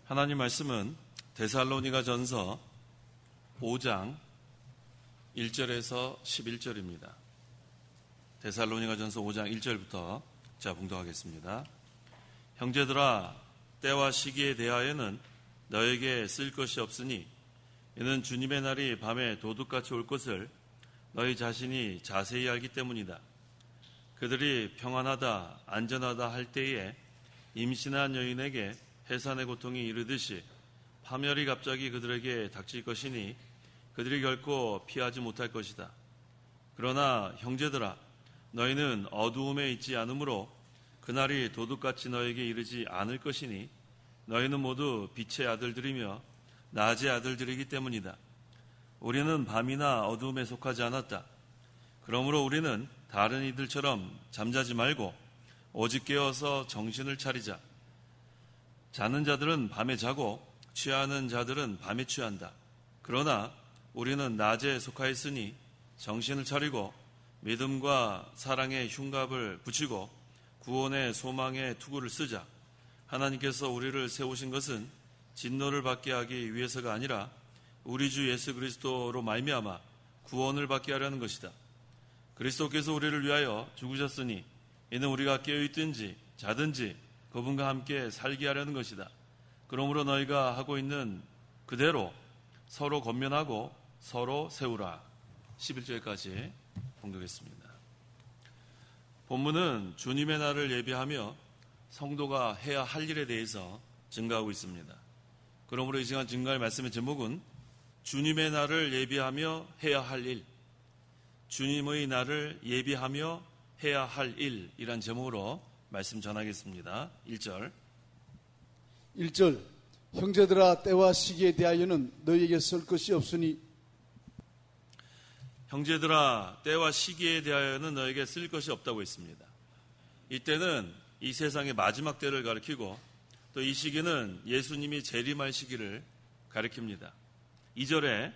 하나님 말씀은 데살로니가 전서 5장 1절에서 11절입니다. 데살로니가 전서 5장 1절부터 제가 봉독하겠습니다. 형제들아, 때와 시기에 대하여는 너에게 쓸 것이 없으니 이는 주님의 날이 밤에 도둑같이 올 것을 너희 자신이 자세히 알기 때문이다. 그들이 평안하다 안전하다 할 때에 임신한 여인에게 해산의 고통이 이르듯이 파멸이 갑자기 그들에게 닥칠 것이니 그들이 결코 피하지 못할 것이다. 그러나 형제들아, 너희는 어두움에 있지 않으므로 그날이 도둑같이 너에게 이르지 않을 것이니 너희는 모두 빛의 아들들이며 낮의 아들들이기 때문이다. 우리는 밤이나 어두움에 속하지 않았다. 그러므로 우리는 다른 이들처럼 잠자지 말고 오직 깨어서 정신을 차리자. 자는 자들은 밤에 자고 취하는 자들은 밤에 취한다. 그러나 우리는 낮에 속하였으니 정신을 차리고 믿음과 사랑의 흉갑을 붙이고 구원의 소망의 투구를 쓰자. 하나님께서 우리를 세우신 것은 진노를 받게 하기 위해서가 아니라 우리 주 예수 그리스도로 말미암아 구원을 받게 하려는 것이다. 그리스도께서 우리를 위하여 죽으셨으니 이는 우리가 깨어있든지 자든지 그분과 함께 살게 하려는 것이다. 그러므로 너희가 하고 있는 그대로 서로 권면하고 서로 세우라. 11절까지 봉독했습니다. 본문은 주님의 날을 예비하며 성도가 해야 할 일에 대해서 증가하고 있습니다. 그러므로 이 시간 증가할 말씀의 제목은 주님의 날을 예비하며 해야 할 일, 주님의 날을 예비하며 해야 할 일이란 제목으로 말씀 전하겠습니다. 1절 형제들아, 때와 시기에 대하여는 너희에게 쓸 것이 없으니 형제들아, 때와 시기에 대하여는 너에게 쓸 것이 없다고 했습니다. 이때는 이 세상의 마지막 때를 가리키고 또 이 시기는 예수님이 재림할 시기를 가리킵니다. 2절에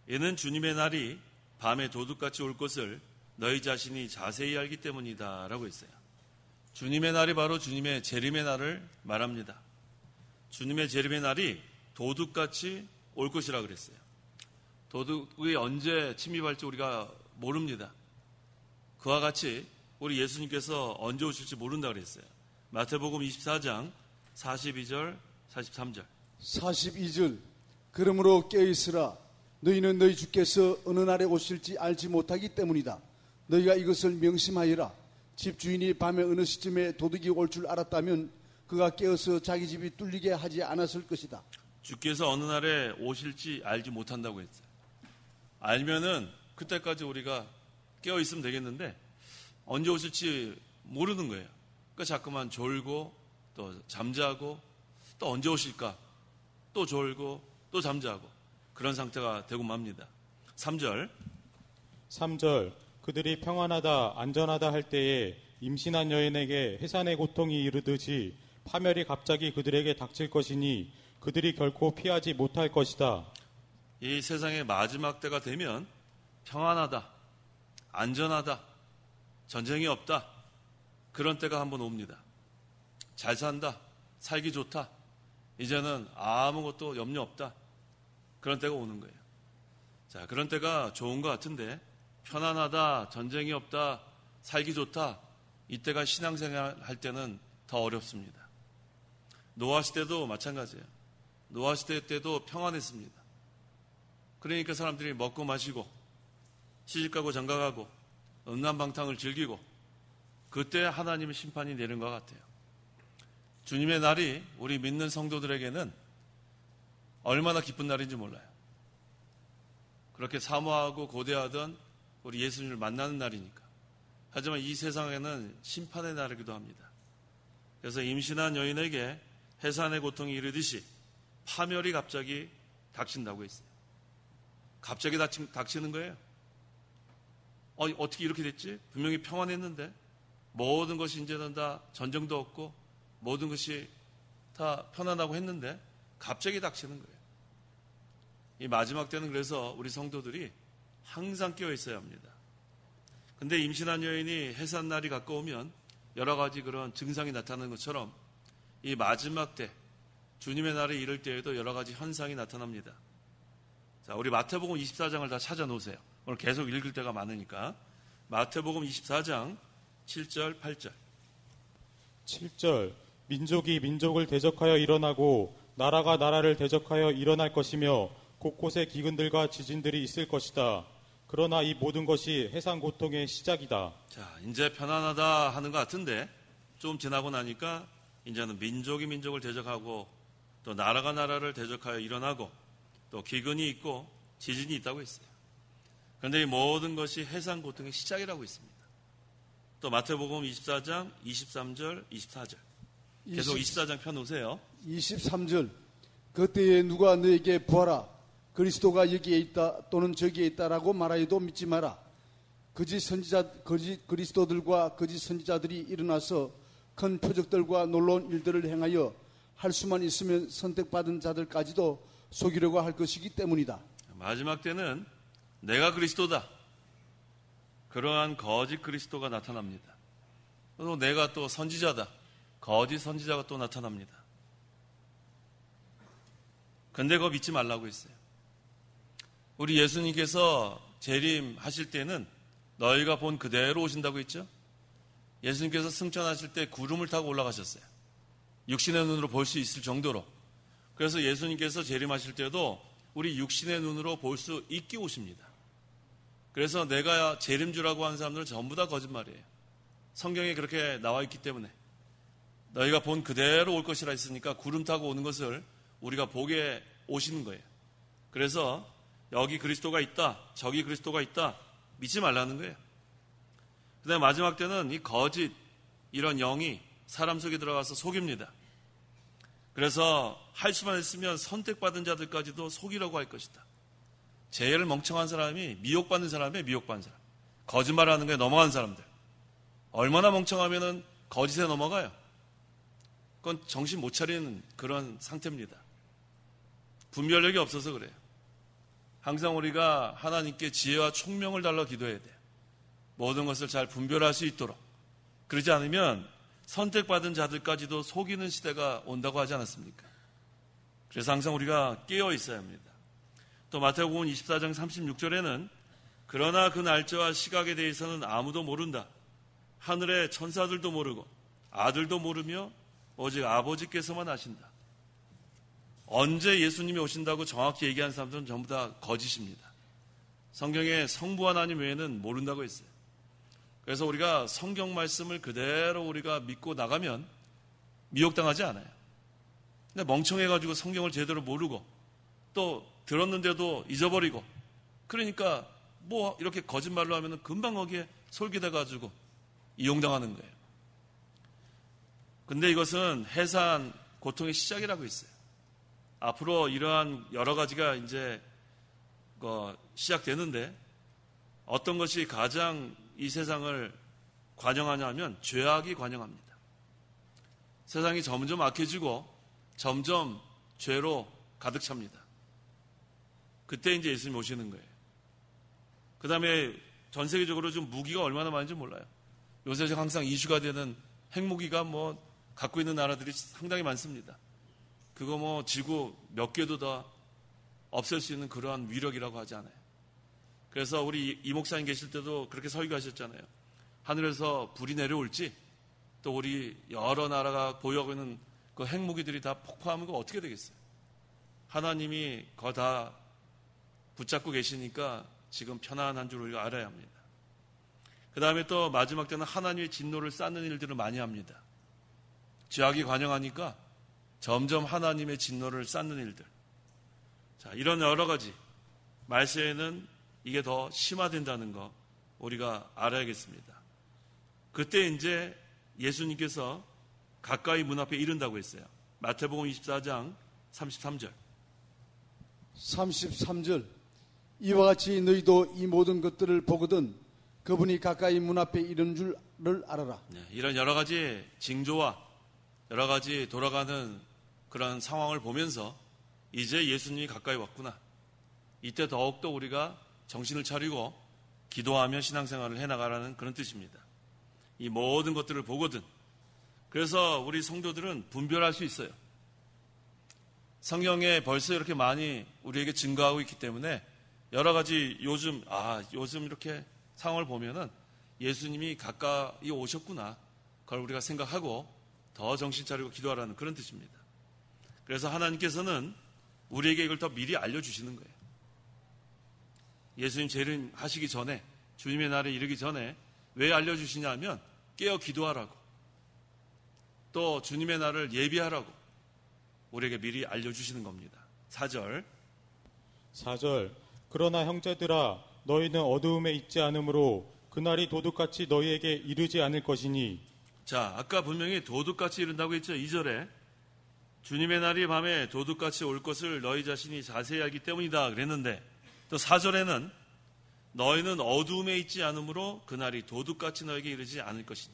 이는 주님의 날이 밤에 도둑같이 올 것을 너희 자신이 자세히 알기 때문이다 라고 했어요. 주님의 날이 바로 주님의 재림의 날을 말합니다. 주님의 재림의 날이 도둑같이 올 것이라 그랬어요. 도둑이 언제 침입할지 우리가 모릅니다. 그와 같이 우리 예수님께서 언제 오실지 모른다 그랬어요. 마태복음 24장 42절 43절 42절 그러므로 깨어있으라. 너희는 너희 주께서 어느 날에 오실지 알지 못하기 때문이다. 너희가 이것을 명심하여라. 집주인이 밤에 어느 시점에 도둑이 올 줄 알았다면 그가 깨어서 자기 집이 뚫리게 하지 않았을 것이다. 주께서 어느 날에 오실지 알지 못한다고 했어요. 알면은 그때까지 우리가 깨어있으면 되겠는데 언제 오실지 모르는 거예요. 그러니까 자꾸만 졸고 또 잠자고 또 언제 오실까 또 졸고 또 잠자고 그런 상태가 되고 맙니다. 3절 그들이 평안하다 안전하다 할 때에 임신한 여인에게 해산의 고통이 이르듯이 파멸이 갑자기 그들에게 닥칠 것이니 그들이 결코 피하지 못할 것이다. 이 세상의 마지막 때가 되면 평안하다 안전하다 전쟁이 없다 그런 때가 한번 옵니다. 잘 산다 살기 좋다 이제는 아무것도 염려 없다 그런 때가 오는 거예요. 자, 그런 때가 좋은 것 같은데 편안하다 전쟁이 없다 살기 좋다 이때가 신앙생활 할 때는 더 어렵습니다. 노아 시대도 마찬가지예요. 노아 시대 때도 평안했습니다. 그러니까 사람들이 먹고 마시고 시집가고 장가가고 음란방탕을 즐기고 그때 하나님의 심판이 내린 것 같아요. 주님의 날이 우리 믿는 성도들에게는 얼마나 기쁜 날인지 몰라요. 그렇게 사모하고 고대하던 우리 예수님을 만나는 날이니까. 하지만 이 세상에는 심판의 날이기도 합니다. 그래서 임신한 여인에게 해산의 고통이 이르듯이 파멸이 갑자기 닥친다고 했어요. 갑자기 닥치는 거예요. 어떻게 이렇게 됐지? 분명히 평안했는데 모든 것이 이제는 다 전쟁도 없고 모든 것이 다 편안하고 했는데 갑자기 닥치는 거예요. 이 마지막 때는 그래서 우리 성도들이 항상 깨어 있어야 합니다. 근데 임신한 여인이 해산날이 가까우면 여러 가지 그런 증상이 나타나는 것처럼 이 마지막 때 주님의 날에 이를 때에도 여러 가지 현상이 나타납니다. 자, 우리 마태복음 24장을 다 찾아놓으세요. 오늘 계속 읽을 때가 많으니까. 마태복음 24장 7절, 8절. 7절 민족이 민족을 대적하여 일어나고 나라가 나라를 대적하여 일어날 것이며 곳곳에 기근들과 지진들이 있을 것이다. 그러나 이 모든 것이 해산 고통의 시작이다. 자, 이제 편안하다 하는 것 같은데 좀 지나고 나니까 이제는 민족이 민족을 대적하고 또 나라가 나라를 대적하여 일어나고 또 기근이 있고 지진이 있다고 했어요. 그런데 이 모든 것이 해산 고통의 시작이라고 했습니다. 또 마태복음 24장 23절, 24절. 계속 24장 펴놓으세요. 23절 그때에 누가 너에게 부하라 그리스도가 여기에 있다 또는 저기에 있다라고 말하여도 믿지 마라. 거짓 그리스도들과 거짓 선지자들이 일어나서 큰 표적들과 놀라운 일들을 행하여 할 수만 있으면 선택받은 자들까지도 속이려고 할 것이기 때문이다. 마지막 때는 내가 그리스도다. 그러한 거짓 그리스도가 나타납니다. 또 내가 또 선지자다. 거짓 선지자가 또 나타납니다. 근데 그거 믿지 말라고 했어요. 우리 예수님께서 재림하실 때는 너희가 본 그대로 오신다고 했죠. 예수님께서 승천하실 때 구름을 타고 올라가셨어요. 육신의 눈으로 볼 수 있을 정도로. 그래서 예수님께서 재림하실 때도 우리 육신의 눈으로 볼 수 있게 오십니다. 그래서 내가 재림주라고 하는 사람들은 전부 다 거짓말이에요. 성경에 그렇게 나와 있기 때문에 너희가 본 그대로 올 것이라 했으니까 구름 타고 오는 것을 우리가 보게 오시는 거예요. 그래서 여기 그리스도가 있다, 저기 그리스도가 있다 믿지 말라는 거예요. 그 다음에 마지막 때는 이 거짓 이런 영이 사람 속에 들어가서 속입니다. 그래서 할 수만 있으면 선택받은 자들까지도 속이려고 할 것이다. 제일 멍청한 사람이 미혹받는 사람이에요. 미혹받는 사람. 거짓말하는 거에 넘어간 사람들. 얼마나 멍청하면은 거짓에 넘어가요. 그건 정신 못 차리는 그런 상태입니다. 분별력이 없어서 그래요. 항상 우리가 하나님께 지혜와 총명을 달라 기도해야 돼요. 모든 것을 잘 분별할 수 있도록. 그러지 않으면 선택받은 자들까지도 속이는 시대가 온다고 하지 않았습니까? 그래서 항상 우리가 깨어 있어야 합니다. 또 마태복음 24장 36절에는 그러나 그 날짜와 시각에 대해서는 아무도 모른다. 하늘의 천사들도 모르고 아들도 모르며 오직 아버지께서만 아신다. 언제 예수님이 오신다고 정확히 얘기한 사람들은 전부 다 거짓입니다. 성경에 성부 하나님 외에는 모른다고 했어요. 그래서 우리가 성경 말씀을 그대로 우리가 믿고 나가면 미혹당하지 않아요. 근데 멍청해가지고 성경을 제대로 모르고 또 들었는데도 잊어버리고 그러니까 뭐 이렇게 거짓말로 하면 금방 거기에 솔깃해가지고 이용당하는 거예요. 근데 이것은 해산 고통의 시작이라고 했어요. 앞으로 이러한 여러 가지가 이제 시작되는데 어떤 것이 가장 이 세상을 관영하냐 하면 죄악이 관영합니다. 세상이 점점 악해지고 점점 죄로 가득 찹니다. 그때 이제 예수님이 오시는 거예요. 그 다음에 전 세계적으로 좀 무기가 얼마나 많은지 몰라요. 요새 항상 이슈가 되는 핵무기가 뭐 갖고 있는 나라들이 상당히 많습니다. 그거 뭐 지구 몇 개도 다 없앨 수 있는 그러한 위력이라고 하지 않아요. 그래서 우리 이 목사님 계실 때도 그렇게 설교하셨잖아요. 하늘에서 불이 내려올지 또 우리 여러 나라가 보유하고 있는 그 핵무기들이 다 폭파하면 그거 어떻게 되겠어요? 하나님이 그거 다 붙잡고 계시니까 지금 편안한 줄 우리가 알아야 합니다. 그 다음에 또 마지막 때는 하나님의 진노를 쌓는 일들을 많이 합니다. 죄악이 관영하니까 점점 하나님의 진노를 쌓는 일들. 자, 이런 여러 가지 말세에는 이게 더 심화된다는 거 우리가 알아야겠습니다. 그때 이제 예수님께서 가까이 문 앞에 이른다고 했어요. 마태복음 24장 33절. 33절 이와 같이 너희도 이 모든 것들을 보거든 그분이 가까이 문 앞에 이른 줄을 알아라. 네, 이런 여러 가지 징조와 여러 가지 돌아가는 그런 상황을 보면서 이제 예수님이 가까이 왔구나. 이때 더욱더 우리가 정신을 차리고 기도하며 신앙생활을 해나가라는 그런 뜻입니다. 이 모든 것들을 보거든. 그래서 우리 성도들은 분별할 수 있어요. 성경에 벌써 이렇게 많이 우리에게 증거하고 있기 때문에 여러 가지 요즘 이렇게 상황을 보면은 예수님이 가까이 오셨구나. 그걸 우리가 생각하고 더 정신 차리고 기도하라는 그런 뜻입니다. 그래서 하나님께서는 우리에게 이걸 더 미리 알려주시는 거예요. 예수님 재림하시기 전에, 주님의 날에 이르기 전에 왜 알려주시냐 하면 깨어 기도하라고, 또 주님의 날을 예비하라고 우리에게 미리 알려주시는 겁니다. 4절. 그러나 형제들아 너희는 어두움에 있지 않으므로 그날이 도둑같이 너희에게 이르지 않을 것이니. 자, 아까 분명히 도둑같이 이른다고 했죠. 2절에 주님의 날이 밤에 도둑같이 올 것을 너희 자신이 자세히 알기 때문이다 그랬는데, 또 4절에는 너희는 어두움에 있지 않으므로 그날이 도둑같이 너에게 이르지 않을 것이니.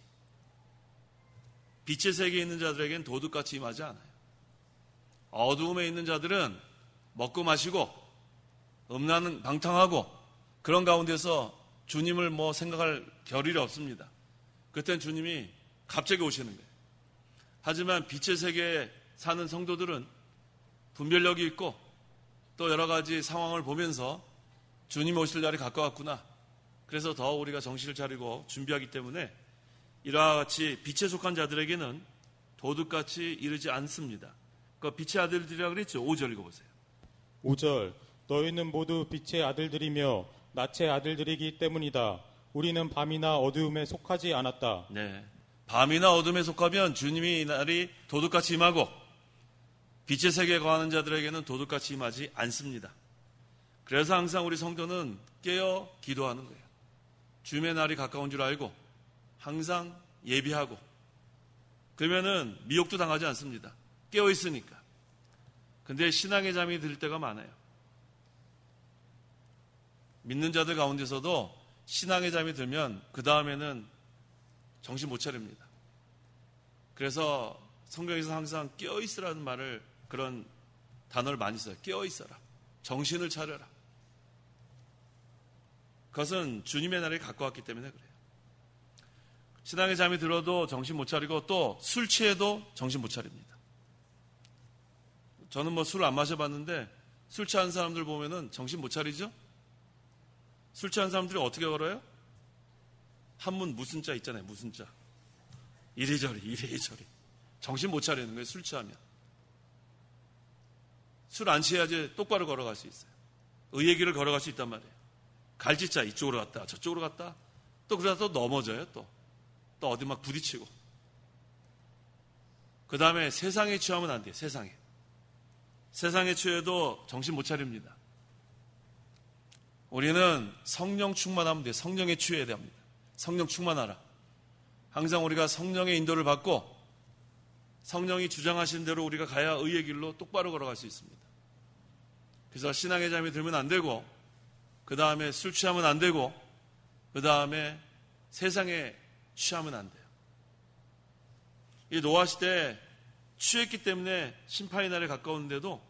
빛의 세계에 있는 자들에겐 도둑같이 임하지 않아요. 어두움에 있는 자들은 먹고 마시고 음란은 방탕하고 그런 가운데서 주님을 생각할 겨를이 없습니다. 그땐 주님이 갑자기 오시는 거예요. 하지만 빛의 세계에 사는 성도들은 분별력이 있고 또 여러 가지 상황을 보면서 주님 오실 날이 가까웠구나. 그래서 더 우리가 정신을 차리고 준비하기 때문에 이와 같이 빛에 속한 자들에게는 도둑같이 이르지 않습니다. 그 빛의 아들들이라고 그랬죠. 5절 읽어보세요. 5절. 너희는 모두 빛의 아들들이며 낯의 아들들이기 때문이다. 우리는 밤이나 어두움에 속하지 않았다. 네, 밤이나 어둠에 속하면 주님이 이 날이 도둑같이 임하고 빛의 세계에 거하는 자들에게는 도둑같이 임하지 않습니다. 그래서 항상 우리 성도는 깨어 기도하는 거예요. 주님의 날이 가까운 줄 알고 항상 예비하고, 그러면은 미혹도 당하지 않습니다. 깨어 있으니까. 근데 신앙의 잠이 들 때가 많아요. 믿는 자들 가운데서도 신앙의 잠이 들면 그 다음에는 정신 못 차립니다. 그래서 성경에서 항상 깨어 있으라는 말을, 그런 단어를 많이 써요. 깨어 있어라. 정신을 차려라. 그것은 주님의 날이 가까웠기 때문에 그래요. 신앙의 잠이 들어도 정신 못 차리고 또 술 취해도 정신 못 차립니다. 저는 술을 안 마셔봤는데 술 취한 사람들 보면은 정신 못 차리죠? 술 취한 사람들이 어떻게 걸어요? 한문 무슨 자 있잖아요. 무슨 자. 이리저리. 정신 못 차리는 거예요. 술 취하면. 술 안 취해야지 똑바로 걸어갈 수 있어요. 의의 길을 걸어갈 수 있단 말이에요. 갈짓자 이쪽으로 갔다 저쪽으로 갔다 또 그러다 또 넘어져요. 또 어디 막 부딪히고. 그 다음에 세상에 취하면 안 돼요. 세상에 취해도 정신 못 차립니다. 우리는 성령 충만하면 돼요. 성령에 취해야 됩니다. 성령 충만하라. 항상 우리가 성령의 인도를 받고 성령이 주장하신 대로 우리가 가야 의의 길로 똑바로 걸어갈 수 있습니다. 그래서 신앙의 잠이 들면 안 되고, 그 다음에 술 취하면 안 되고, 그 다음에 세상에 취하면 안 돼요. 이 노아 시대에 취했기 때문에 심판의 날에 가까운데도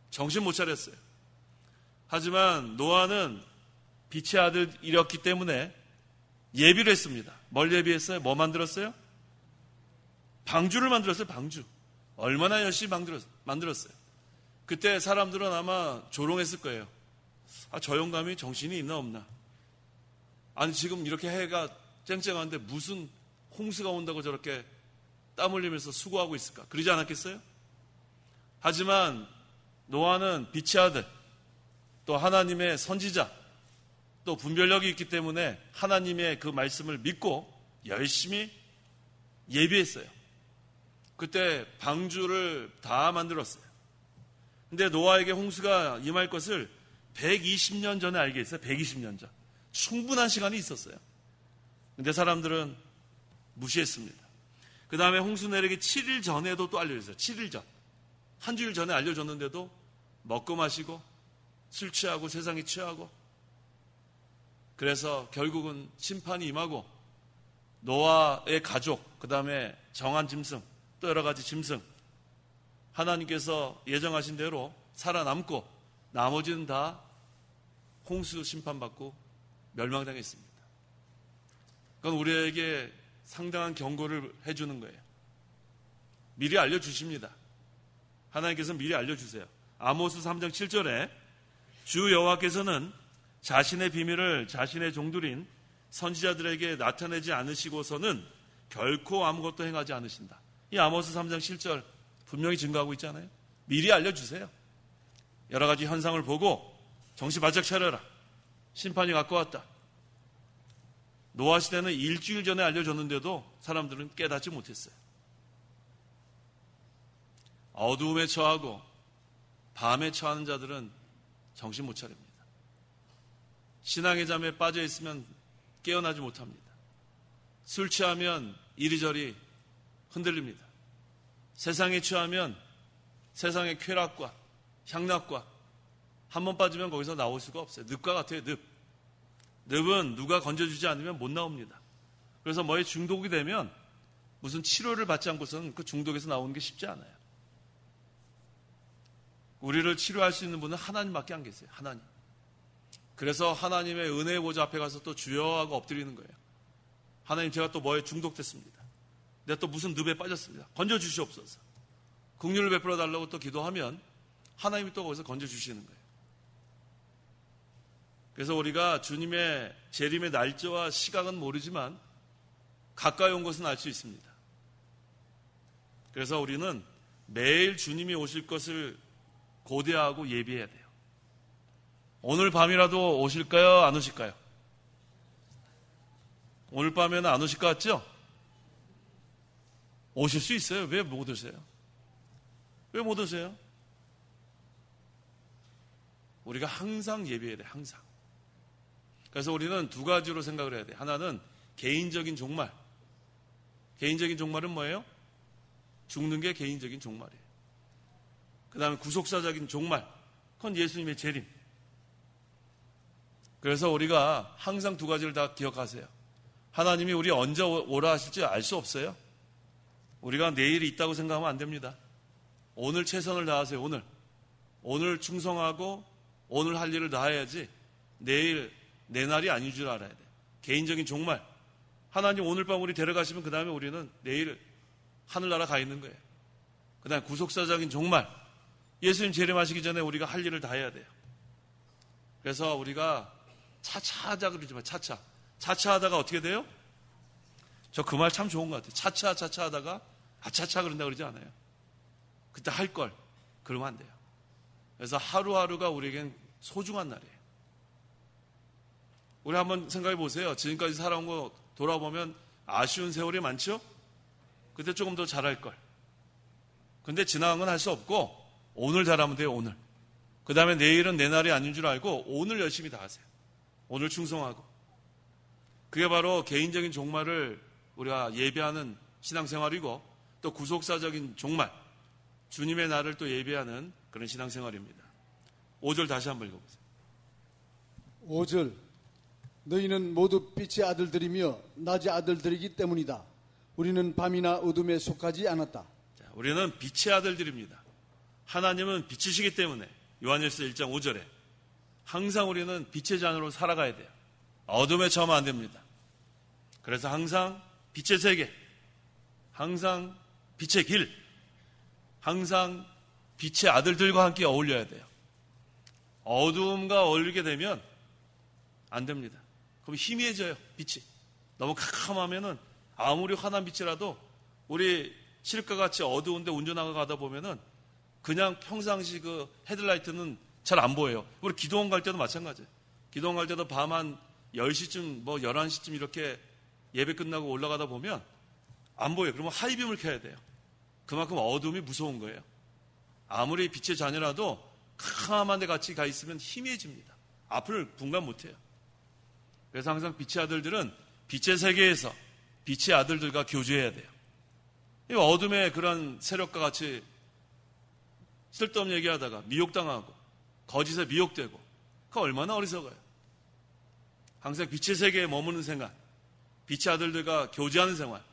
정신 못 차렸어요. 하지만 노아는 빛의 아들이었기 때문에 예비를 했습니다. 뭘 예비했어요? 뭐 만들었어요? 방주를 만들었어요. 방주. 얼마나 열심히 만들었어요. 그때 사람들은 아마 조롱했을 거예요. 저 영감이 정신이 있나 없나. 아니 지금 이렇게 해가 쨍쨍한데 무슨 홍수가 온다고 저렇게 땀 흘리면서 수고하고 있을까? 그러지 않았겠어요? 하지만 노아는 빛의 아들, 또 하나님의 선지자, 또 분별력이 있기 때문에 하나님의 그 말씀을 믿고 열심히 예비했어요. 그때 방주를 다 만들었어요. 근데 노아에게 홍수가 임할 것을 120년 전에 알게 했어요. 120년 전. 충분한 시간이 있었어요. 근데 사람들은 무시했습니다. 그 다음에 홍수 내리기 7일 전에도 또 알려줬어요. 7일 전. 한 주일 전에 알려줬는데도 먹고 마시고 술 취하고 세상에 취하고, 그래서 결국은 심판이 임하고 노아의 가족, 그 다음에 정한 짐승, 또 여러 가지 짐승, 하나님께서 예정하신 대로 살아남고 나머지는 다 홍수 심판받고 멸망당했습니다. 그건 우리에게 상당한 경고를 해주는 거예요. 미리 알려주십니다. 하나님께서 미리 알려주세요. 아모스 3장 7절에 주 여호와께서는 자신의 비밀을 자신의 종들인 선지자들에게 나타내지 않으시고서는 결코 아무것도 행하지 않으신다. 이 아모스 3장 7절 분명히 증거하고 있잖아요. 미리 알려주세요. 여러 가지 현상을 보고 정신 바짝 차려라. 심판이 가까웠다. 노아 시대는 일주일 전에 알려줬는데도 사람들은 깨닫지 못했어요. 어두움에 처하고 밤에 처하는 자들은 정신 못 차립니다. 신앙의 잠에 빠져 있으면 깨어나지 못합니다. 술 취하면 이리저리 흔들립니다. 세상에 취하면 세상의 쾌락과 향락과 한 번 빠지면 거기서 나올 수가 없어요. 늪과 같아요. 늪은 누가 건져주지 않으면 못 나옵니다. 그래서 뭐에 중독이 되면 무슨 치료를 받지 않고서는 그 중독에서 나오는 게 쉽지 않아요. 우리를 치료할 수 있는 분은 하나님밖에 안 계세요. 하나님. 그래서 하나님의 은혜의 보좌 앞에 가서 또 주여 하고 엎드리는 거예요. 하나님, 제가 또 뭐에 중독됐습니다. 내가 또 무슨 늪에 빠졌습니다. 건져주시옵소서. 긍휼을 베풀어 달라고 또 기도하면 하나님이 또 거기서 건져주시는 거예요. 그래서 우리가 주님의 재림의 날짜와 시각은 모르지만 가까이 온 것은 알 수 있습니다. 그래서 우리는 매일 주님이 오실 것을 고대하고 예비해야 돼요. 오늘 밤이라도 오실까요? 안 오실까요? 오늘 밤에는 안 오실 것 같죠? 오실 수 있어요. 왜 못 오세요? 왜 못 오세요? 우리가 항상 예비해야 돼요. 항상. 그래서 우리는 두 가지로 생각을 해야 돼요. 하나는 개인적인 종말. 개인적인 종말은 뭐예요? 죽는 게 개인적인 종말이에요. 그 다음에 구속사적인 종말. 그건 예수님의 재림. 그래서 우리가 항상 두 가지를 다 기억하세요. 하나님이 우리 언제 오라 하실지 알 수 없어요. 우리가 내일이 있다고 생각하면 안 됩니다. 오늘 최선을 다하세요. 오늘 충성하고 오늘 할 일을 다해야지 내일 내 날이 아닌 줄 알아야 돼요. 개인적인 종말. 하나님 오늘 밤 우리 데려가시면 그 다음에 우리는 내일 하늘나라 가 있는 거예요. 그 다음에 구속사적인 종말. 예수님 재림하시기 전에 우리가 할 일을 다해야 돼요. 그래서 우리가 차차하자 그러지만 차차 하다가 어떻게 돼요? 저 그 말 참 좋은 것 같아요. 차차 하다가 아차차 그런다 그러지 않아요. 그때 할 걸 그러면 안 돼요. 그래서 하루하루가 우리에겐 소중한 날이에요. 우리 한번 생각해 보세요. 지금까지 살아온 거 돌아보면 아쉬운 세월이 많죠? 그때 조금 더 잘할 걸. 근데 지나간 건 할 수 없고 오늘 잘하면 돼요. 오늘. 그 다음에 내일은 내 날이 아닌 줄 알고 오늘 열심히 다 하세요. 오늘 충성하고. 그게 바로 개인적인 종말을 우리가 예배하는 신앙생활이고 또 구속사적인 종말, 주님의 날을 또 예배하는 그런 신앙생활입니다. 5절 다시 한번 읽어보세요. 5절 너희는 모두 빛의 아들들이며 낮의 아들들이기 때문이다. 우리는 밤이나 어둠에 속하지 않았다. 자, 우리는 빛의 아들들입니다. 하나님은 빛이시기 때문에 요한일서 1장 5절에 항상 우리는 빛의 자녀로 살아가야 돼요. 어둠에 처하면 안 됩니다. 그래서 항상 빛의 세계, 항상 빛의 길, 항상 빛의 아들들과 함께 어울려야 돼요. 어두움과 어울리게 되면 안 됩니다. 그럼 희미해져요, 빛이. 너무 캄캄하면은 아무리 환한 빛이라도 우리 칠흑과 같이 어두운데 운전하고 가다 보면은 그냥 평상시 그 헤드라이트는 잘 안 보여요. 우리 기도원 갈 때도 마찬가지예요. 기도원 갈 때도 밤 한 10시쯤, 11시쯤 이렇게 예배 끝나고 올라가다 보면 안 보여요. 그러면 하이빔을 켜야 돼요. 그만큼 어둠이 무서운 거예요. 아무리 빛의 자녀라도 캄캄한 데 같이 가 있으면 희미해집니다. 앞을 분간 못해요. 그래서 항상 빛의 아들들은 빛의 세계에서 빛의 아들들과 교제해야 돼요. 이 어둠의 그런 세력과 같이 쓸데없는 얘기하다가 미혹당하고 거짓에 미혹되고 그거 얼마나 어리석어요. 항상 빛의 세계에 머무는 생활, 빛의 아들들과 교제하는 생활,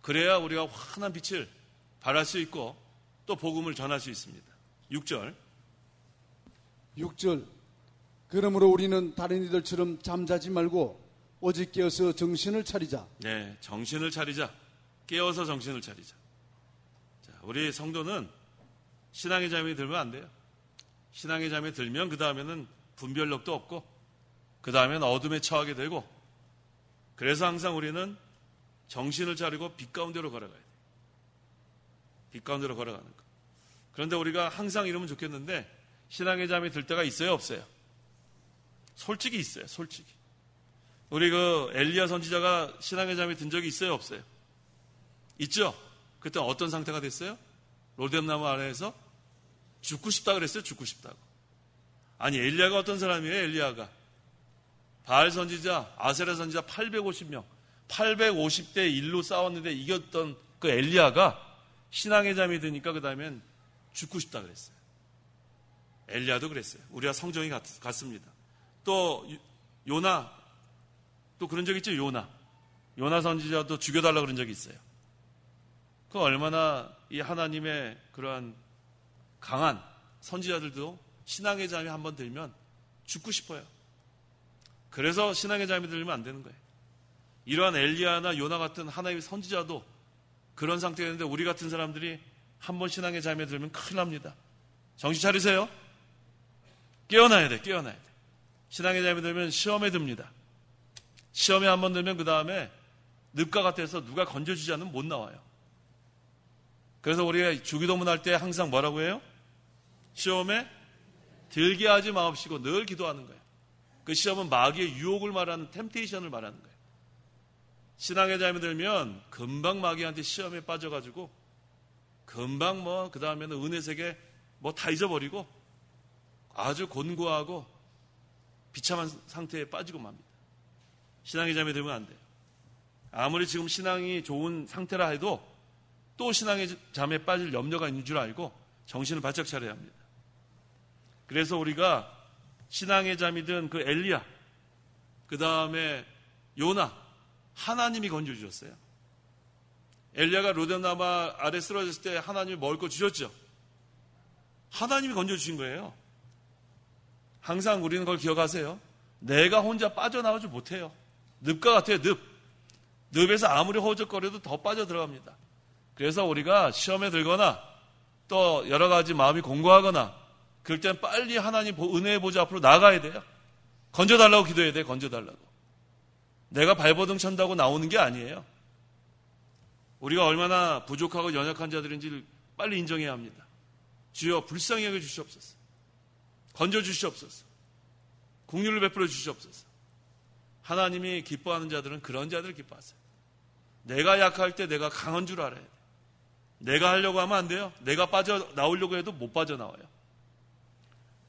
그래야 우리가 환한 빛을 발할 수 있고 또 복음을 전할 수 있습니다. 6절 그러므로 우리는 다른 이들처럼 잠자지 말고 오직 깨어서 정신을 차리자. 네, 정신을 차리자. 깨어서 정신을 차리자. 자, 우리 성도는 신앙의 잠이 들면 안 돼요. 신앙의 잠에 들면 그 다음에는 분별력도 없고 그 다음에는 어둠에 처하게 되고, 그래서 항상 우리는 정신을 차리고 빛 가운데로 걸어가야 돼. 빛 가운데로 걸어가는 거. 그런데 우리가 항상 이러면 좋겠는데 신앙의 잠이 들 때가 있어요, 없어요? 솔직히 있어요, 솔직히. 우리 엘리야 선지자가 신앙의 잠이 든 적이 있어요, 없어요? 있죠? 그때 어떤 상태가 됐어요? 로뎀나무 아래에서 죽고 싶다 그랬어요, 죽고 싶다고. 아니, 엘리야가 어떤 사람이에요, 엘리야가? 바알 선지자, 아세라 선지자 850명, 850대 1로 싸웠는데 이겼던 그 엘리야가 신앙의 잠이 드니까 그 다음엔 죽고 싶다 그랬어요. 엘리야도 그랬어요. 우리와 성정이 같습니다. 또 요나, 또 그런 적 있죠, 요나 선지자도 죽여달라 그런 적이 있어요. 그 얼마나 이 하나님의 그러한 강한 선지자들도 신앙의 잠이 한번 들면 죽고 싶어요. 그래서 신앙의 잠이 들면 안 되는 거예요. 이러한 엘리야나 요나 같은 하나님의 선지자도 그런 상태였는데 우리 같은 사람들이 한번 신앙의 잠에 들면 큰일 납니다. 정신 차리세요. 깨어나야 돼. 신앙의 잠에 들면 시험에 듭니다. 시험에 한번 들면 그 다음에 늪과 같아서 누가 건져주지 않으면 못 나와요. 그래서 우리가 주기도문 할 때 항상 뭐라고 해요? 시험에 들게 하지 마옵시고 늘 기도하는 거예요. 그 시험은 마귀의 유혹을 말하는 템테이션을 말하는 거예요. 신앙의 잠에 들면 금방 마귀한테 시험에 빠져가지고 금방 그 다음에는 은혜 세계 다 잊어버리고 아주 곤고하고 비참한 상태에 빠지고 맙니다. 신앙의 잠에 들면 안 돼요. 아무리 지금 신앙이 좋은 상태라 해도 또 신앙의 잠에 빠질 염려가 있는 줄 알고 정신을 바짝 차려야 합니다. 그래서 우리가 신앙의 잠이 든 그 엘리야, 그 다음에 요나, 하나님이 건져주셨어요. 엘리야가 로뎀나무 아래 쓰러졌을 때 하나님이 먹을 거 주셨죠. 하나님이 건져주신 거예요. 항상 우리는 그걸 기억하세요. 내가 혼자 빠져나오지 못해요. 늪과 같아요, 늪. 늪에서 아무리 허우적거려도 더 빠져들어갑니다. 그래서 우리가 시험에 들거나 또 여러 가지 마음이 공고하거나 그럴 땐 빨리 하나님 은혜의 보좌 앞으로 나가야 돼요. 건져달라고 기도해야 돼요. 건져달라고. 내가 발버둥 찬다고 나오는 게 아니에요. 우리가 얼마나 부족하고 연약한 자들인지를 빨리 인정해야 합니다. 주여 불쌍히 여겨 주시옵소서. 건져 주시옵소서. 긍휼을 베풀어 주시옵소서. 하나님이 기뻐하는 자들은 그런 자들을 기뻐하세요. 내가 약할 때 내가 강한 줄 알아야 돼요. 내가 하려고 하면 안 돼요. 내가 빠져나오려고 해도 못 빠져나와요.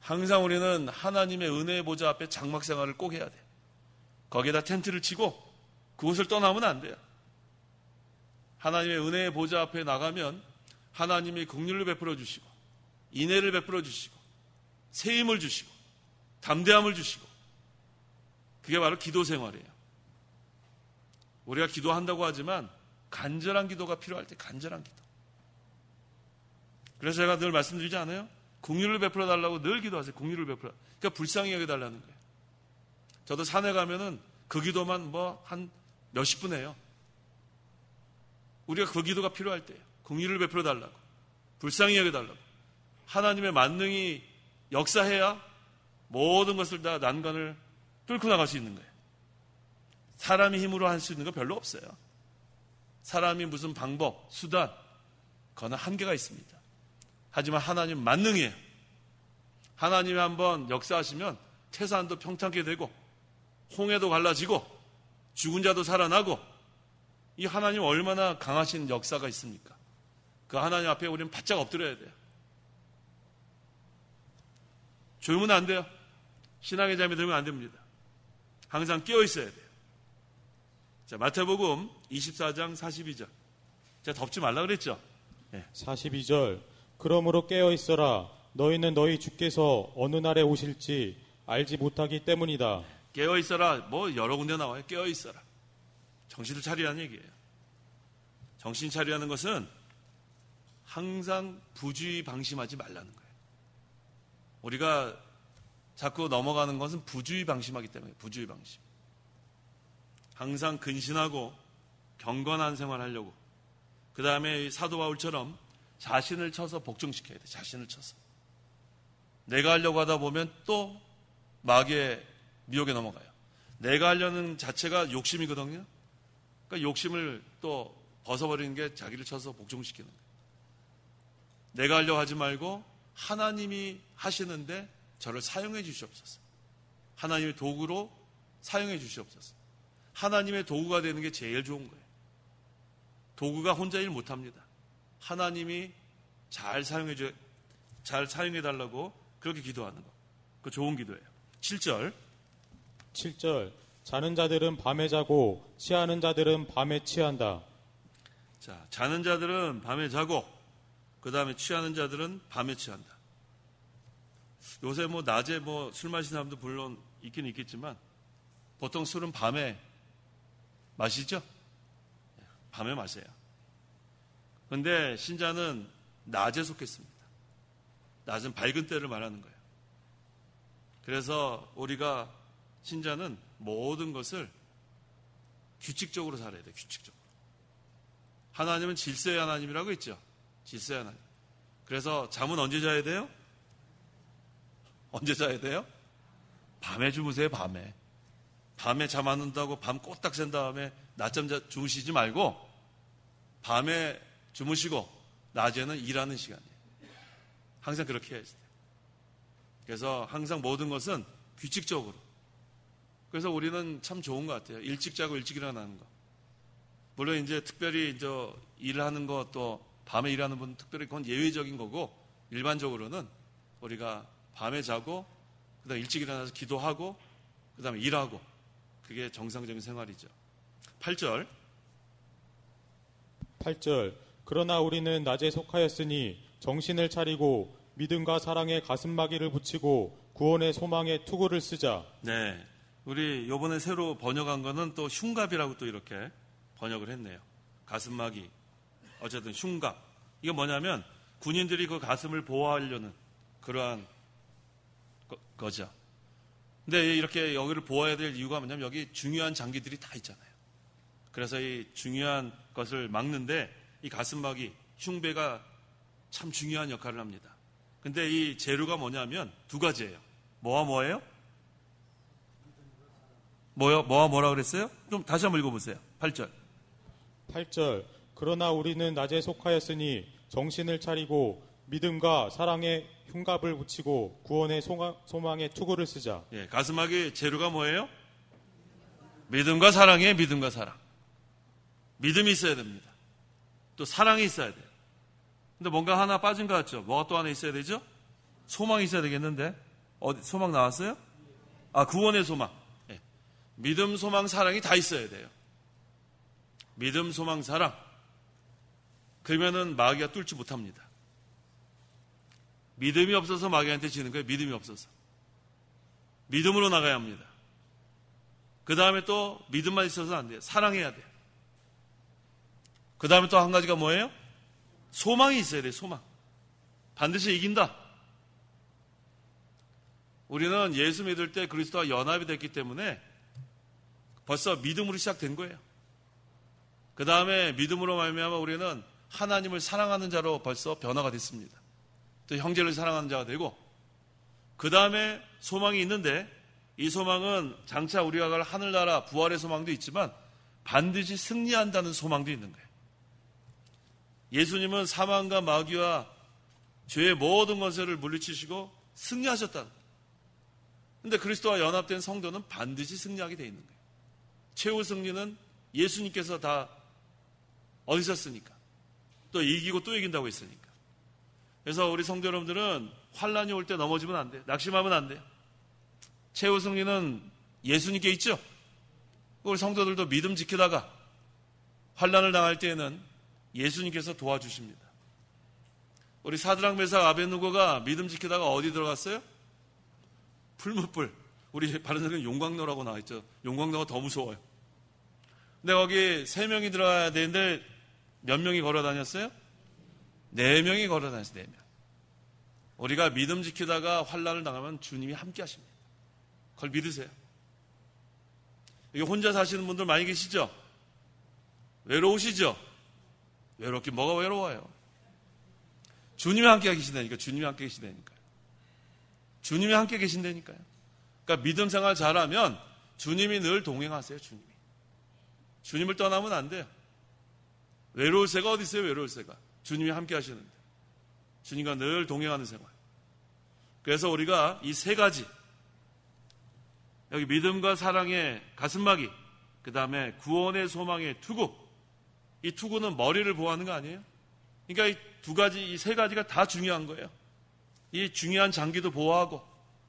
항상 우리는 하나님의 은혜의 보좌 앞에 장막 생활을 꼭 해야 돼요. 거기에다 텐트를 치고 그곳을 떠나면 안 돼요. 하나님의 은혜의 보좌 앞에 나가면 하나님이 긍휼을 베풀어 주시고 인애를 베풀어 주시고 새 힘을 주시고 담대함을 주시고 그게 바로 기도 생활이에요. 우리가 기도한다고 하지만 간절한 기도가 필요할 때 간절한 기도. 그래서 제가 늘 말씀드리지 않아요? 긍휼을 베풀어 달라고 늘 기도하세요. 긍휼을 베풀어. 그러니까 불쌍히 여겨달라는 거예요. 저도 산에 가면은 그 기도만 한 몇십 분 해요. 우리가 그 기도가 필요할 때예요. 긍휼을 베풀어 달라고. 불쌍히 여겨달라고. 하나님의 만능이 역사해야 모든 것을 다 난관을 뚫고 나갈 수 있는 거예요. 사람이 힘으로 할 수 있는 거 별로 없어요. 사람이 무슨 방법, 수단, 그거는 한계가 있습니다. 하지만 하나님은 만능이에요. 하나님이 한번 역사하시면 태산도 평탄케 되고 홍해도 갈라지고 죽은 자도 살아나고 이 하나님 얼마나 강하신 역사가 있습니까? 그 하나님 앞에 우리는 바짝 엎드려야 돼요. 졸면 안 돼요. 신앙의 잠이 들면 안 됩니다. 항상 깨어 있어야 돼요. 자, 마태복음 24장 42절. 제가 덮지 말라 그랬죠? 네. 42절. 그러므로 깨어 있어라. 너희는 너희 주께서 어느 날에 오실지 알지 못하기 때문이다. 깨어 있어라. 여러 군데 나와요. 깨어 있어라. 정신을 차리라는 얘기예요. 정신 차리라는 것은 항상 부주의 방심하지 말라는 거예요. 우리가 자꾸 넘어가는 것은 부주의 방심하기 때문에 부주의 방심. 항상 근신하고 경건한 생활하려고. 그 다음에 사도 바울처럼 자신을 쳐서 복종시켜야 돼. 자신을 쳐서. 내가 하려고 하다 보면 또 마귀의 미혹에 넘어가요. 내가 하려는 자체가 욕심이거든요. 그러니까 욕심을 또 벗어버리는 게 자기를 쳐서 복종시키는 거예요. 내가 하려고 하지 말고 하나님이 하시는데 저를 사용해 주시옵소서. 하나님의 도구로 사용해 주시옵소서. 하나님의 도구가 되는 게 제일 좋은 거예요. 도구가 혼자 일 못합니다. 하나님이 잘 사용해 달라고 그렇게 기도하는 거. 그 좋은 기도예요. 7절. 7절 자는 자들은 밤에 자고 취하는 자들은 밤에 취한다. 자, 자는 자들은 밤에 자고 그 다음에 취하는 자들은 밤에 취한다. 요새 낮에 술 마시는 사람도 물론 있긴 있겠지만 보통 술은 밤에 마시죠? 밤에 마셔요. 그런데 신자는 낮에 속했습니다. 낮은 밝은 때를 말하는 거예요. 그래서 우리가 신자는 모든 것을 규칙적으로 살아야 돼요. 규칙적으로. 하나님은 질서의 하나님이라고 했죠. 질서의 하나님. 그래서 잠은 언제 자야 돼요? 언제 자야 돼요? 밤에 주무세요. 밤에. 밤에 잠 안 온다고 밤 꼬딱 샌 다음에 낮잠 주무시지 말고 밤에 주무시고 낮에는 일하는 시간이에요. 항상 그렇게 해야 돼요. 그래서 항상 모든 것은 규칙적으로. 그래서 우리는 참 좋은 것 같아요. 일찍 자고 일찍 일어나는 거. 물론 이제 특별히 일을 하는 것 또 밤에 일하는 분은 특별히 그건 예외적인 거고 일반적으로는 우리가 밤에 자고 그다음에 일찍 일어나서 기도하고 그다음에 일하고 그게 정상적인 생활이죠. 8절. 그러나 우리는 낮에 속하였으니 정신을 차리고 믿음과 사랑에 가슴마기를 붙이고 구원의 소망에 투구를 쓰자. 네. 우리 요번에 새로 번역한 거는 또 흉갑이라고 또 이렇게 번역을 했네요. 가슴마기. 어쨌든 흉갑. 이게 뭐냐면 군인들이 그 가슴을 보호하려는 그러한 거죠. 근데 이렇게 여기를 보호해야 될 이유가 뭐냐면 여기 중요한 장기들이 다 있잖아요. 그래서 이 중요한 것을 막는데 이 가슴막이 흉배가 참 중요한 역할을 합니다. 근데 이 재료가 뭐냐면 두 가지예요. 뭐와 뭐예요? 뭐와 뭐라 그랬어요? 좀 다시 한번 읽어보세요. 8절. 그러나 우리는 낮에 속하였으니 정신을 차리고 믿음과 사랑에 흉갑을 붙이고 구원의 소망에 투구를 쓰자. 예, 가슴막이 재료가 뭐예요? 믿음과 사랑이에요. 믿음과 사랑. 믿음이 있어야 됩니다. 또 사랑이 있어야 돼요. 근데 뭔가 하나 빠진 것 같죠? 뭐가 또 하나 있어야 되죠? 소망이 있어야 되겠는데 어디 소망 나왔어요? 구원의 소망. 예. 믿음, 소망, 사랑이 다 있어야 돼요. 믿음, 소망, 사랑. 그러면은 마귀가 뚫지 못합니다. 믿음이 없어서 마귀한테 지는 거예요. 믿음이 없어서. 믿음으로 나가야 합니다. 그 다음에 또 믿음만 있어서는 안 돼요. 사랑해야 돼요. 그 다음에 또 한 가지가 뭐예요? 소망이 있어야 돼요. 소망. 반드시 이긴다. 우리는 예수 믿을 때 그리스도와 연합이 됐기 때문에 벌써 믿음으로 시작된 거예요. 그 다음에 믿음으로 말미암아 우리는 하나님을 사랑하는 자로 벌써 변화가 됐습니다. 또 형제를 사랑하는 자가 되고 그 다음에 소망이 있는데 이 소망은 장차 우리가 갈 하늘나라 부활의 소망도 있지만 반드시 승리한다는 소망도 있는 거예요. 예수님은 사망과 마귀와 죄의 모든 것을 물리치시고 승리하셨다는 거예요. 그런데 그리스도와 연합된 성도는 반드시 승리하게 돼 있는 거예요. 최후 승리는 예수님께서 다 얻으셨으니까 또 이기고 또 이긴다고 했으니까. 그래서 우리 성도 여러분들은 환란이 올 때 넘어지면 안 돼요. 낙심하면 안 돼요. 최후 승리는 예수님께 있죠. 우리 성도들도 믿음 지키다가 환란을 당할 때에는 예수님께서 도와주십니다. 우리 사드락 메삭 아벳느고가 믿음 지키다가 어디 들어갔어요? 풀무불. 우리 바른색은 용광로라고 나와있죠. 용광로가 더 무서워요. 근데 거기 3명이 들어가야 되는데 몇 명이 걸어 다녔어요? 4명이 걸어 다녔어요. 4명. 우리가 믿음 지키다가 환난을 당하면 주님이 함께 하십니다. 그걸 믿으세요. 여기 혼자 사시는 분들 많이 계시죠? 외로우시죠? 외롭긴 뭐가 외로워요? 주님이 함께 계시다니까. 주님이 함께 계시다니까. 주님이 함께 계신다니까요. 그러니까 믿음 생활 잘하면 주님이 늘 동행하세요. 주님을 떠나면 안 돼요. 외로울 새가 어디 있어요? 외로울 새가. 주님이 함께 하시는데. 주님과 늘 동행하는 생활. 그래서 우리가 이 세 가지, 여기 믿음과 사랑의 가슴막이, 그 다음에 구원의 소망의 투구. 이 투구는 머리를 보호하는 거 아니에요? 그러니까 이 두 가지, 이 세 가지가 다 중요한 거예요. 이 중요한 장기도 보호하고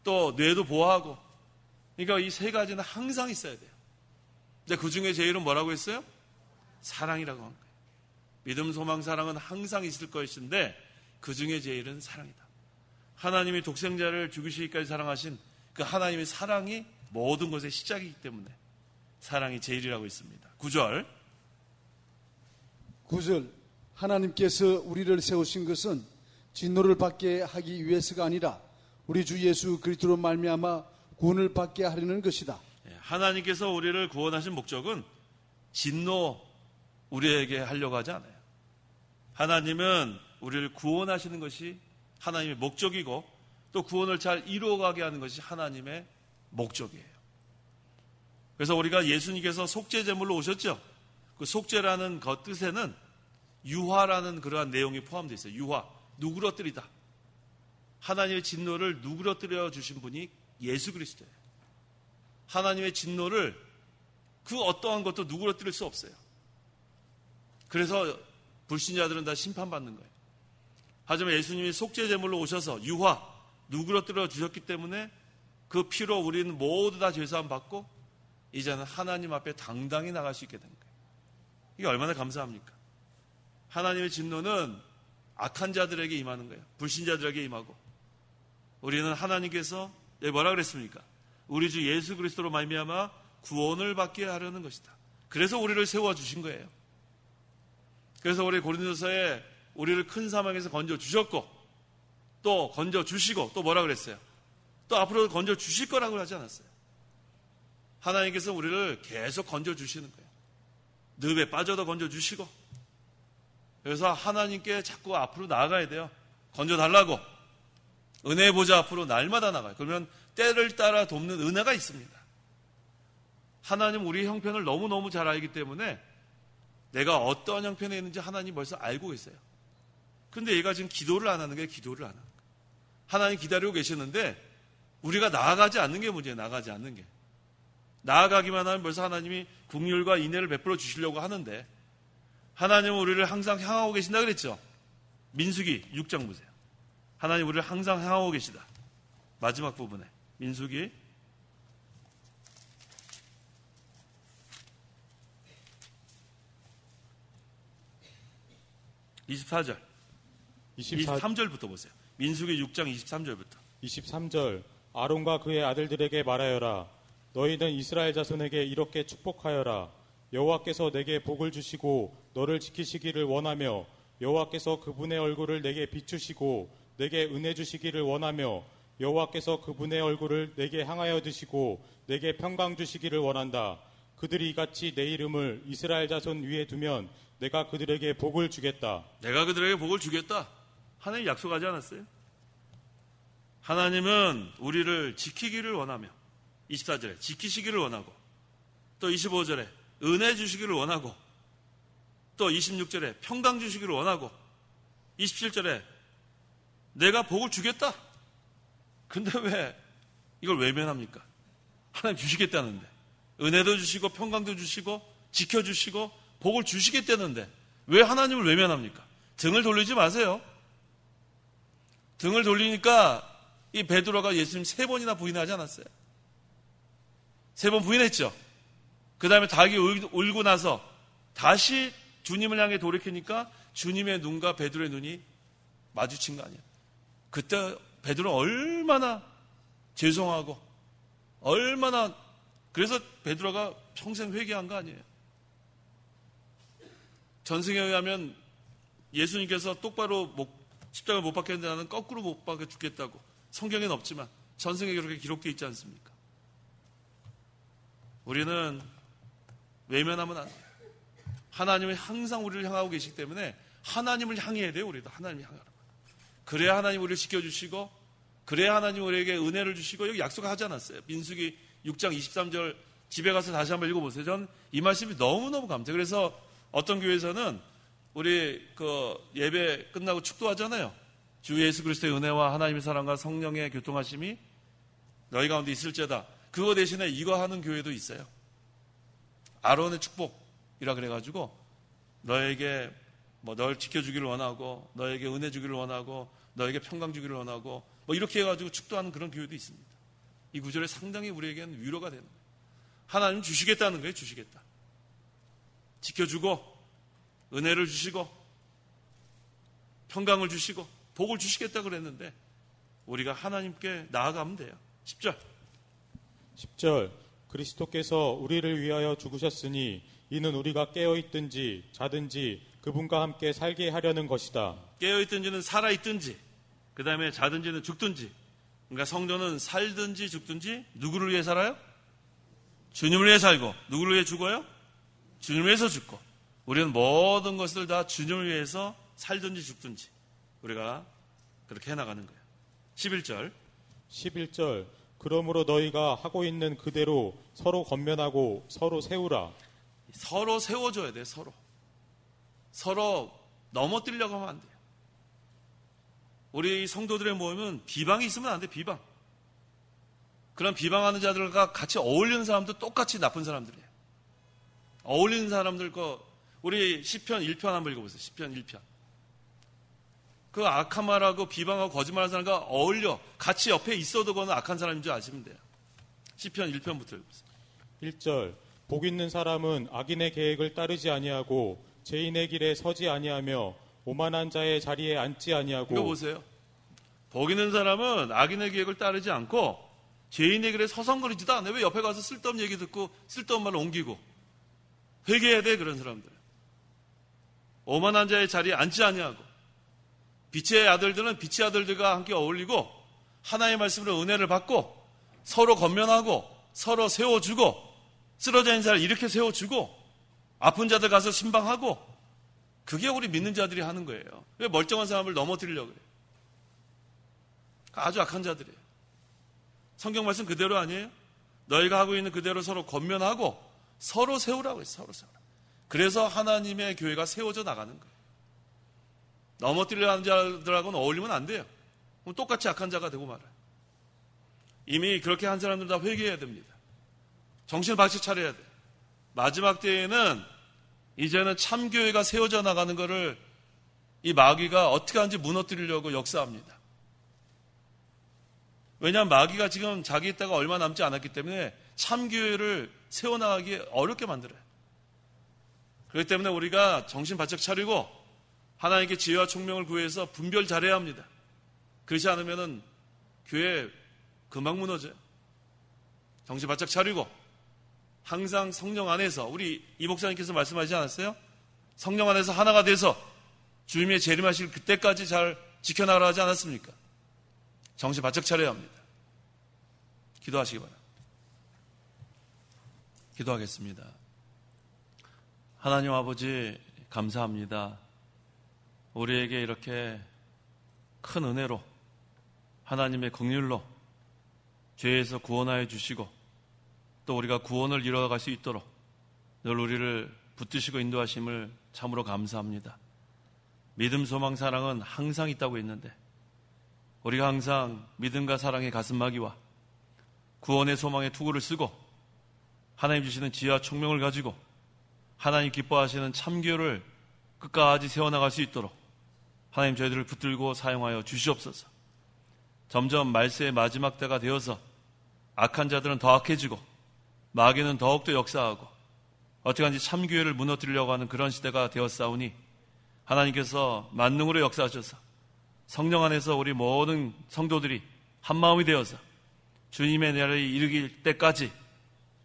또 뇌도 보호하고, 그러니까 이 세 가지는 항상 있어야 돼요. 근데 그 중에 제일은 뭐라고 했어요? 사랑이라고 한 거예요. 믿음, 소망, 사랑은 항상 있을 것인데 그 중에 제일은 사랑이다. 하나님이 독생자를 죽이시기까지 사랑하신 그 하나님의 사랑이 모든 것의 시작이기 때문에 사랑이 제일이라고 있습니다. 9절. 하나님께서 우리를 세우신 것은 진노를 받게 하기 위해서가 아니라 우리 주 예수 그리스도로 말미암아 구원을 받게 하려는 것이다. 하나님께서 우리를 구원하신 목적은 진노 우리에게 하려고 하지 않아요. 하나님은 우리를 구원하시는 것이 하나님의 목적이고 또 구원을 잘 이루어가게 하는 것이 하나님의 목적이에요. 그래서 우리가 예수님께서 속죄 제물로 오셨죠. 그 속죄라는 것 뜻에는 유화라는 그러한 내용이 포함되어 있어요. 유화, 누그러뜨리다. 하나님의 진노를 누그러뜨려 주신 분이 예수 그리스도예요. 하나님의 진노를 그 어떠한 것도 누그러뜨릴 수 없어요. 그래서 불신자들은 다 심판받는 거예요. 하지만 예수님이 속죄 제물로 오셔서 유화, 누그러뜨려 주셨기 때문에 그 피로 우리는 모두 다 죄사함 받고 이제는 하나님 앞에 당당히 나갈 수 있게 된 거예요. 이게 얼마나 감사합니까? 하나님의 진노는 악한 자들에게 임하는 거예요. 불신자들에게 임하고, 우리는 하나님께서 뭐라 그랬습니까? 우리 주 예수 그리스도로 말미암아 구원을 받게 하려는 것이다. 그래서 우리를 세워주신 거예요. 그래서 우리 고린도서에 우리를 큰 사망에서 건져주셨고 또 건져주시고 또 뭐라 그랬어요? 또 앞으로 건져주실 거라고 하지 않았어요? 하나님께서 우리를 계속 건져주시는 거예요. 늪에 빠져도 건져주시고, 그래서 하나님께 자꾸 앞으로 나아가야 돼요. 건져달라고. 은혜 보좌 앞으로 날마다 나가요. 그러면 때를 따라 돕는 은혜가 있습니다. 하나님 우리의 형편을 너무너무 잘 알기 때문에 내가 어떠한 형편에 있는지 하나님 벌써 알고 계세요. 근데 얘가 지금 기도를 안 하는 게 기도를 안 하는 거예요. 하나님 기다리고 계시는데 우리가 나아가지 않는 게 문제예요. 나아가지 않는 게. 나아가기만 하면 벌써 하나님이 긍휼과 인애를 베풀어 주시려고 하는데, 하나님은 우리를 항상 향하고 계신다 그랬죠. 민수기 6장 보세요. 하나님 우리를 항상 향하고 계시다. 마지막 부분에 민수기 24절 23절부터 보세요. 민수기 6장 23절부터. 23절. 아론과 그의 아들들에게 말하여라. 너희는 이스라엘 자손에게 이렇게 축복하여라. 여호와께서 내게 복을 주시고 너를 지키시기를 원하며, 여호와께서 그분의 얼굴을 내게 비추시고 내게 은혜 주시기를 원하며, 여호와께서 그분의 얼굴을 내게 향하여 드시고 내게 평강 주시기를 원한다. 그들이 이같이 내 이름을 이스라엘 자손 위에 두면 내가 그들에게 복을 주겠다. 내가 그들에게 복을 주겠다. 하나님 약속하지 않았어요? 하나님은 우리를 지키기를 원하며, 24절에 지키시기를 원하고, 또 25절에 은혜 주시기를 원하고, 또 26절에 평강 주시기를 원하고, 27절에 내가 복을 주겠다. 근데 왜 이걸 외면합니까? 하나님 주시겠다는데, 은혜도 주시고 평강도 주시고 지켜주시고 복을 주시겠다는데 왜 하나님을 외면합니까? 등을 돌리지 마세요. 등을 돌리니까 이 베드로가 예수님 3번이나 부인하지 않았어요? 3번 부인했죠. 그 다음에 닭이 울고 나서 다시 주님을 향해 돌이키니까 주님의 눈과 베드로의 눈이 마주친 거 아니에요. 그때 베드로는 얼마나 죄송하고 얼마나, 그래서 베드로가 평생 회개한 거 아니에요. 전승에 의하면 예수님께서 똑바로 십자가 못 박혔는데 나는 거꾸로 못 박혀 죽겠다고 성경에는 없지만 전승에 그렇게 기록되어 있지 않습니까? 우리는 외면하면 안 돼요. 하나님은 항상 우리를 향하고 계시기 때문에 하나님을 향해야 돼요. 우리도 하나님을 향하라고. 그래야 하나님 우리를 지켜주시고 그래야 하나님 우리에게 은혜를 주시고 여기 약속하지 않았어요. 민수기 6장 23절 집에 가서 다시 한번 읽어보세요. 전 이 말씀이 너무너무 감사해요. 그래서 어떤 교회에서는 우리 그 예배 끝나고 축도하잖아요. 주 예수 그리스도의 은혜와 하나님의 사랑과 성령의 교통하심이 너희 가운데 있을지어다. 그거 대신에 이거 하는 교회도 있어요. 아론의 축복이라 그래가지고 너에게 널 지켜주기를 원하고 너에게 은혜 주기를 원하고 너에게 평강 주기를 원하고 이렇게 해가지고 축도하는 그런 교회도 있습니다. 이 구절에 상당히 우리에게는 위로가 되는 거예요. 하나님 주시겠다는 거예요. 주시겠다. 지켜주고 은혜를 주시고 평강을 주시고 복을 주시겠다 그랬는데 우리가 하나님께 나아가면 돼요. 10절 그리스도께서 우리를 위하여 죽으셨으니 이는 우리가 깨어있든지 자든지 그분과 함께 살게 하려는 것이다. 깨어있든지는 살아있든지 그 다음에 자든지는 죽든지, 그러니까 성도는 살든지 죽든지 누구를 위해 살아요? 주님을 위해 살고. 누구를 위해 죽어요? 주님을 위해서 죽고. 우리는 모든 것을 다 주님을 위해서 살든지 죽든지 우리가 그렇게 해나가는 거예요. 11절 그러므로 너희가 하고 있는 그대로 서로 권면하고 서로 세우라. 서로 세워줘야 돼. 서로 넘어뜨리려고 하면 안 돼요. 우리 성도들의 모임은 비방이 있으면 안 돼. 비방. 그런 비방하는 자들과 같이 어울리는 사람도 똑같이 나쁜 사람들이에요. 어울리는 사람들 우리 시편 1편 한번 읽어보세요. 시편 1편. 그 악한 말하고 비방하고 거짓말하는 사람과 어울려 같이 옆에 있어도 그건 악한 사람인 줄 아시면 돼요. 시편 1편부터 읽어보세요. 1절 복 있는 사람은 악인의 계획을 따르지 아니하고 죄인의 길에 서지 아니하며 오만한 자의 자리에 앉지 아니하고. 이거 보세요. 복 있는 사람은 악인의 계획을 따르지 않고 죄인의 길에 서성거리지도 않아요. 왜 옆에 가서 쓸데없는 얘기 듣고 쓸데없는 말을 옮기고. 회개해야 돼 그런 사람들. 오만한 자의 자리에 앉지 아니하고. 빛의 아들들은 빛의 아들들과 함께 어울리고 하나님의 말씀으로 은혜를 받고 서로 권면하고 서로 세워주고 쓰러져 있는 사람을 이렇게 세워주고 아픈 자들 가서 신방하고. 그게 우리 믿는 자들이 하는 거예요. 왜 멀쩡한 사람을 넘어뜨리려고 그래요? 아주 악한 자들이에요. 성경 말씀 그대로 아니에요? 너희가 하고 있는 그대로 서로 권면하고 서로 세우라고 했어요. 서로 세우라. 그래서 하나님의 교회가 세워져 나가는 거예요. 넘어뜨리려 하는 자들하고는 어울리면 안 돼요. 그럼 똑같이 악한 자가 되고 말아요. 이미 그렇게 한 사람들 다 회개해야 됩니다. 정신을 바짝 차려야 돼요. 마지막 때에는 이제는 참교회가 세워져 나가는 것을 이 마귀가 어떻게 하는지 무너뜨리려고 역사합니다. 왜냐하면 마귀가 지금 자기 때가 얼마 남지 않았기 때문에 참교회를 세워나가기 어렵게 만들어요. 그렇기 때문에 우리가 정신 바짝 차리고 하나님께 지혜와 총명을 구해서 분별 잘해야 합니다. 그렇지 않으면 교회 금방 무너져요. 정신 바짝 차리고 항상 성령 안에서 우리 이 목사님께서 말씀하지 않았어요? 성령 안에서 하나가 돼서 주님의 재림하실 그때까지 잘 지켜나가라 하지 않았습니까? 정신 바짝 차려야 합니다. 기도하시기 바랍니다. 기도하겠습니다. 하나님 아버지 감사합니다. 우리에게 이렇게 큰 은혜로 하나님의 긍휼로 죄에서 구원하여 주시고 또 우리가 구원을 이뤄갈 수 있도록 늘 우리를 붙드시고 인도하심을 참으로 감사합니다. 믿음, 소망, 사랑은 항상 있다고 했는데 우리가 항상 믿음과 사랑의 가슴막이와 구원의 소망의 투구를 쓰고 하나님 주시는 지혜와 총명을 가지고 하나님 기뻐하시는 참교를 끝까지 세워나갈 수 있도록 하나님 저희들을 붙들고 사용하여 주시옵소서. 점점 말세의 마지막 때가 되어서 악한 자들은 더 악해지고 마귀는 더욱더 역사하고 어떻게 하는지 참교회를 무너뜨리려고 하는 그런 시대가 되었사오니 하나님께서 만능으로 역사하셔서 성령 안에서 우리 모든 성도들이 한마음이 되어서 주님의 날에 이르길 때까지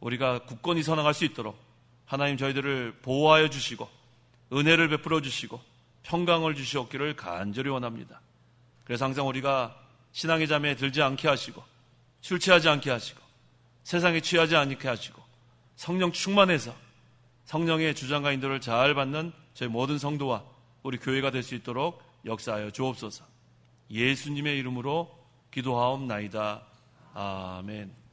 우리가 굳건히 서나갈 수 있도록 하나님 저희들을 보호하여 주시고 은혜를 베풀어 주시고 평강을 주시옵기를 간절히 원합니다. 그래서 항상 우리가 신앙의 잠에 들지 않게 하시고 술 취하지 않게 하시고 세상에 취하지 않게 하시고 성령 충만해서 성령의 주장과 인도를 잘 받는 저희 모든 성도와 우리 교회가 될 수 있도록 역사하여 주옵소서. 예수님의 이름으로 기도하옵나이다. 아멘.